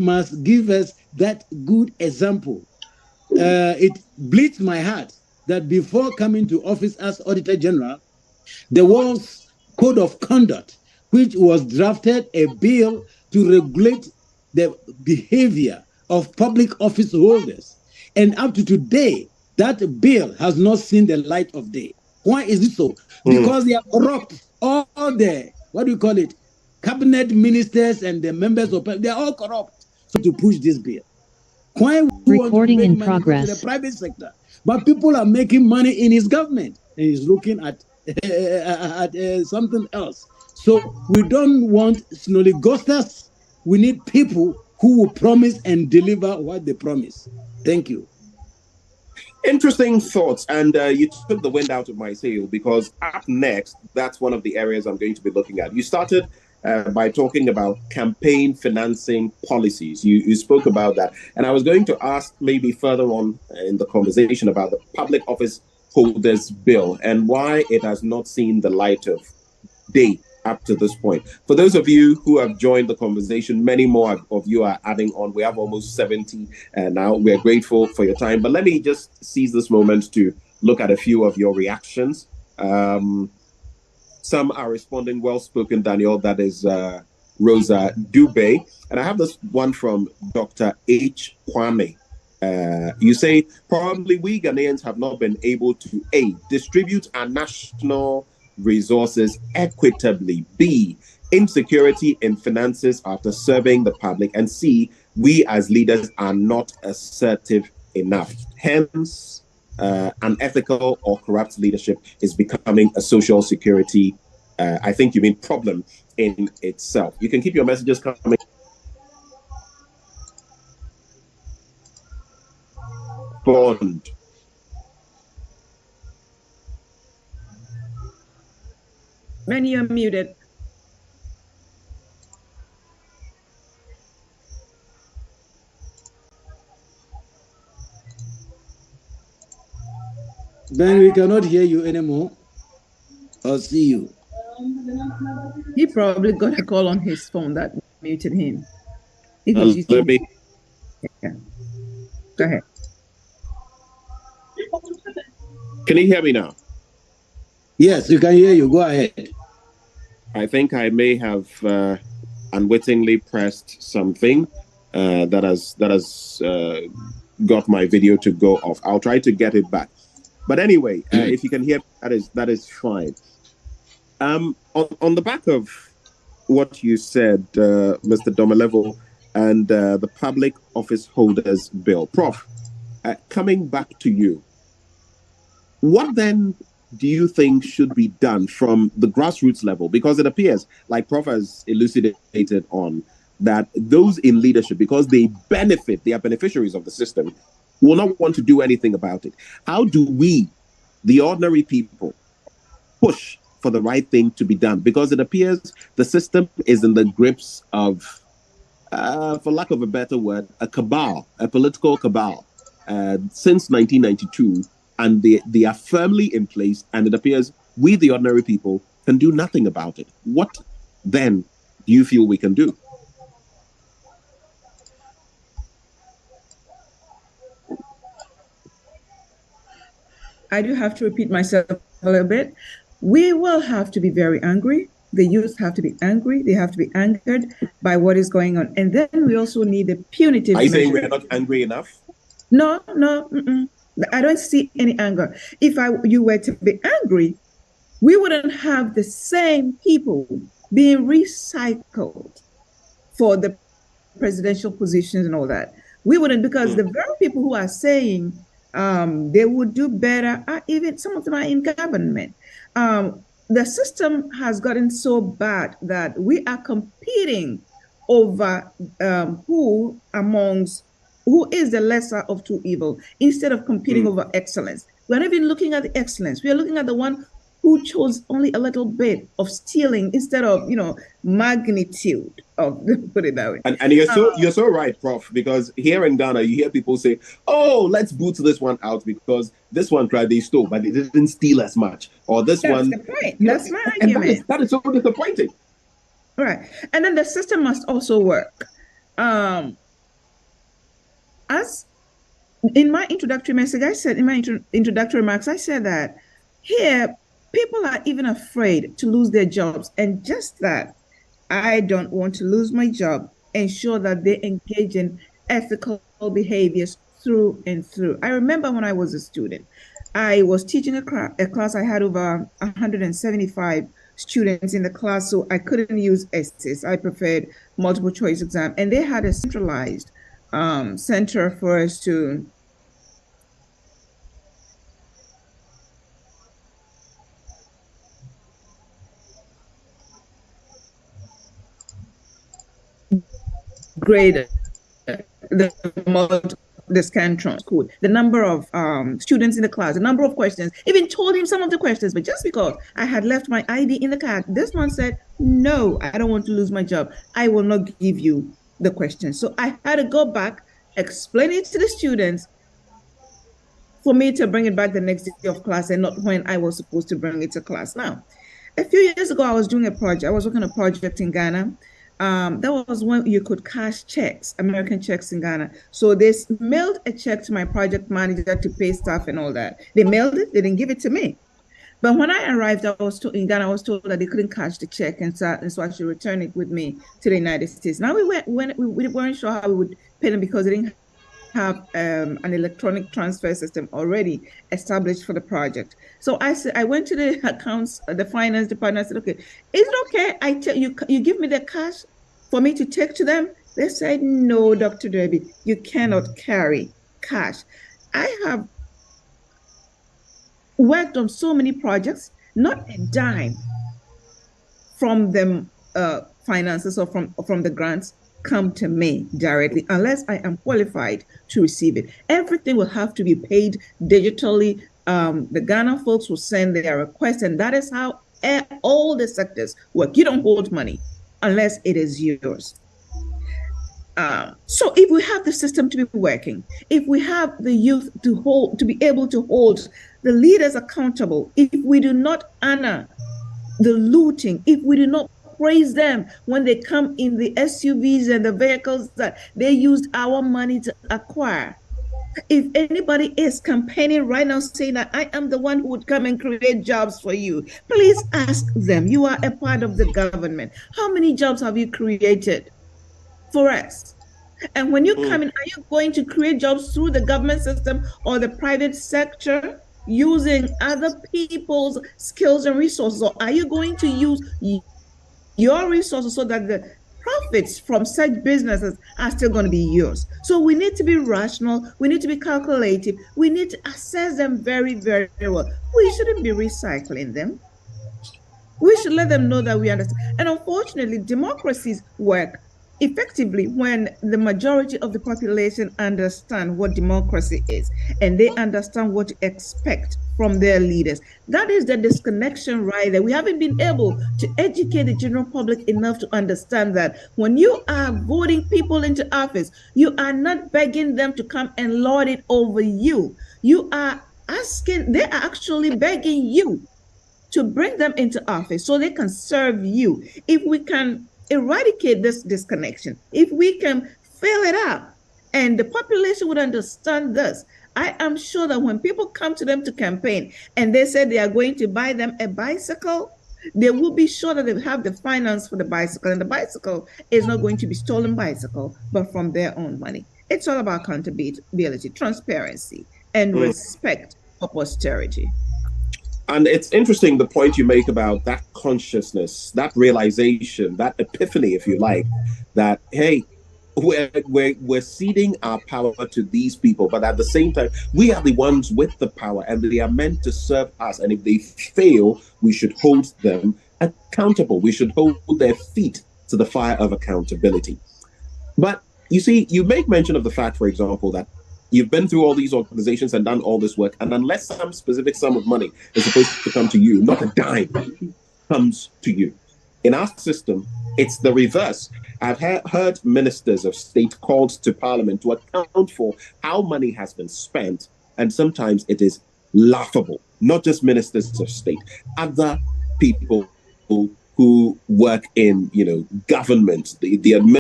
must give us that good example. It bleeds my heart that before coming to office as Auditor General, there was code of conduct, which was drafted a bill to regulate the behavior of public office holders. And up to today, that bill has not seen the light of day. Why is it so? Because they are corrupt. All the, what do you call it, cabinet ministers and the members of, they are all corrupt. So to push this bill. Why we want to make money go to the private sector? But people are making money in his government, and he's looking at something else. So we don't want snollygosters. We need people who will promise and deliver what they promise. Thank you. Interesting thoughts, and you took the wind out of my sail, because up next, that's one of the areas I'm going to be looking at. You started by talking about campaign financing policies. You spoke about that, and I was going to ask maybe further on in the conversation about the Public Office Holders Bill and why it has not seen the light of day up to this point. For those of you who have joined the conversation, many more of you are adding on. We have almost 70 now. We're grateful for your time. But let me just seize this moment to look at a few of your reactions. Some are responding well-spoken, Daniel. That is Rosa Dubé. And I have this one from Dr. H. Kwame. You say, probably we Ghanaians have not been able to A, distribute our national resources equitably, B, insecurity in finances after serving the public, and C, we as leaders are not assertive enough. Hence, unethical or corrupt leadership is becoming a social security, I think you mean problem in itself. You can keep your messages coming. Bond. Ben, you're muted. Ben, we cannot hear you anymore or see you. He probably got a call on his phone that muted him. Let me. Yeah. Go ahead. Can you hear me now? Yes, we can hear you. Go ahead. I think I may have unwittingly pressed something that has got my video to go off. I'll try to get it back. But anyway, if you can hear, that is fine. On the back of what you said, Mr. Domelevo, and the Public Office Holders Bill, Prof, coming back to you, what then do you think should be done from the grassroots level? Because it appears, like Prof has elucidated on, that those in leadership, because they benefit, they are beneficiaries of the system, will not want to do anything about it. How do we, the ordinary people, push for the right thing to be done? Because it appears the system is in the grips of, for lack of a better word, a cabal, a political cabal, since 1992. And they are firmly in place, and it appears we, the ordinary people, can do nothing about it. What then do you feel we can do? I do have to repeat myself a little bit. We will have to be very angry. The youth have to be angry. They have to be angered by what is going on. And then we also need the punitive Are you measure. saying we're not angry enough? No. I don't see any anger. If you were to be angry, we wouldn't have the same people being recycled for the presidential positions and all that. We wouldn't, because the very people who are saying they would do better, even some of them are in government. The system has gotten so bad that we are competing over who is the lesser of two evil, instead of competing over excellence. We're not even looking at the excellence. We are looking at the one who chose only a little bit of stealing instead of, magnitude of, put it that way. And you're so right, Prof, because here in Ghana, you hear people say, oh, let's boot this one out because this one tried, they stole, but they didn't steal as much. Or this That's one. the point. That's my argument. That is so disappointing. Right. And then the system must also work. in my introductory message, I said, in my introductory remarks, I said that here, people are even afraid to lose their jobs. And just that, I don't want to lose my job. Ensure that they engage in ethical behaviors through and through. I remember when I was a student, I was teaching a class. I had over 175 students in the class, so I couldn't use essays. I preferred multiple choice exam, and they had a centralized center for us to grade the Scantron school, the number of students in the class, the number of questions, even told him some of the questions. But just because I had left my ID in the card, this one said, no, I don't want to lose my job. I will not give you the questions. So I had to go back, explain it to the students for me to bring it back the next day of class and not when I was supposed to bring it to class. Now, a few years ago, I was doing a project. I was working on a project in Ghana. That was when you could cash checks, American checks in Ghana. So they mailed a check to my project manager to pay staff and all that. They mailed it, they didn't give it to me. But when I arrived, in Ghana, I was told that they couldn't cash the check, and so I should return it with me to the United States. Now we weren't sure how we would pay them because they didn't have an electronic transfer system already established for the project. So I went to the accounts, the finance department. I said, okay, is it okay? I tell you, you give me the cash for me to take to them? They said, no, Dr. Debbie, you cannot carry cash. I have worked on so many projects, not a dime from the finances or from the grants come to me directly unless I am qualified to receive it. Everything will have to be paid digitally. The Ghana folks will send their request, and that is how all the sectors work. You don't hold money unless it is yours. So if we have the system to be working, if we have the youth to be able to hold the leaders accountable, if we do not honor the looting, if we do not praise them when they come in the SUVs and the vehicles that they used our money to acquire. If anybody is campaigning right now saying that I am the one who would come and create jobs for you, please ask them. You are a part of the government. How many jobs have you created for us? And when you come in, are you going to create jobs through the government system or the private sector using other people's skills and resources? Or are you going to use your resources so that the profits from such businesses are still going to be yours? So we need to be rational. We need to be calculative. We need to assess them very, very well. We shouldn't be recycling them. We should let them know that we understand. And unfortunately, democracies work effectively when the majority of the population understand what democracy is and they understand what to expect from their leaders. That is the disconnection right there. We haven't been able to educate the general public enough to understand that when you are voting people into office, you are not begging them to come and lord it over you. You are asking, they are actually begging you to bring them into office so they can serve you. If we can eradicate this disconnection, if we can fill it up and the population would understand this, I am sure that when people come to them to campaign and they say they are going to buy them a bicycle, they will be sure that they have the finance for the bicycle, and the bicycle is not going to be stolen bicycle, but from their own money. It's all about accountability, transparency, and respect for posterity. And it's interesting the point you make about that consciousness, that realization, that epiphany, if you like, that, hey, we're ceding our power to these people, but at the same time, we are the ones with the power and they are meant to serve us. And if they fail, we should hold them accountable. We should hold their feet to the fire of accountability. But you see, you make mention of the fact, for example, that you've been through all these organizations and done all this work, and unless some specific sum of money is supposed to come to you, not a dime comes to you. In our system, it's the reverse. I've heard ministers of state called to parliament to account for how money has been spent, and sometimes it is laughable. Not just ministers of state, other people who work in, government, the